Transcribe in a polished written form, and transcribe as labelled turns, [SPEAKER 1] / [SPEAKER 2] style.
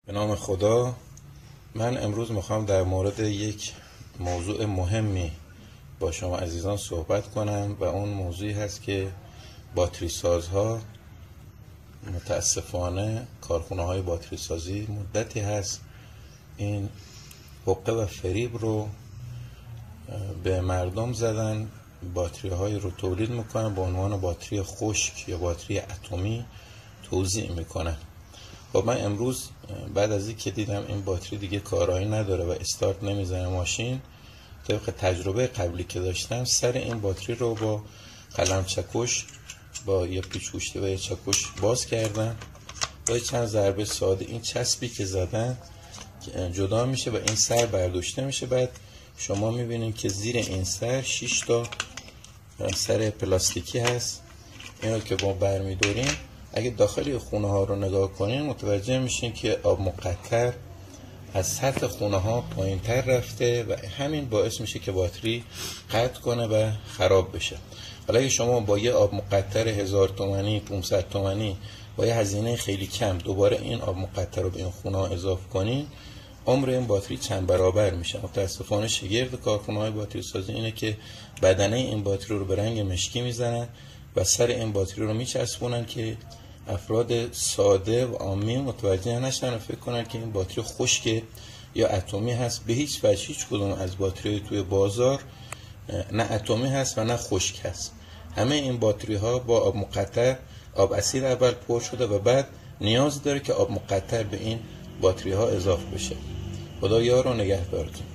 [SPEAKER 1] به نام خدا. من امروز میخوام در مورد یک موضوع مهمی با شما عزیزان صحبت کنم و اون موضوعی هست که باتری سازها، متاسفانه کارخانه های باتری سازی مدتی هست این حقه و فریب رو به مردم زدن، باتری های رو تولید میکنن به عنوان باتری خشک یا باتری اتمی توزیع میکنن. خب من امروز بعد از اینکه دیدم این باتری دیگه کارایی نداره و استارت نمیزنه ماشین، طبق تجربه قبلی که داشتم سر این باتری رو با قلم چکش با یه پیچ‌گوشت و یه چکش باز کردم، با چند ضربه ساده این چسبی که زدن جدا میشه و این سر برداشته میشه. بعد شما میبینید که زیر این سر 6 تا سر پلاستیکی هست. اینو که با برمیداریم اگه داخلی خونه ها رو نگاه کنین متوجه میشین که آب مقطر از سطح خونه ها پایین تر رفته و همین باعث میشه که باتری قطع کنه و خراب بشه. حالا اگه شما با یه آب مقطر 1000 تومانی 500 تومانی با یه هزینه خیلی کم دوباره این آب مقطر رو به این خونه ها اضافه کنین، عمر این باتری چند برابر میشه. متاسفانه شگرد کارخانه های باتری سازی اینه که بدنه این باتری رو به رنگ مشکی میزنن و سر این باتری رو میچسبونن که افراد ساده و عامی متوجه نشن و فکر کنن که این باتری خشک یا اتمی هست. به هیچ وجه هیچ کدوم از باتری توی بازار نه اتمی هست و نه خشک هست. همه این باتری ها با آب مقطر، آب اسید اول پر شده و بعد نیاز داره که آب مقطر به این باتری ها اضافه بشه. خدا یار و نگهدارتون.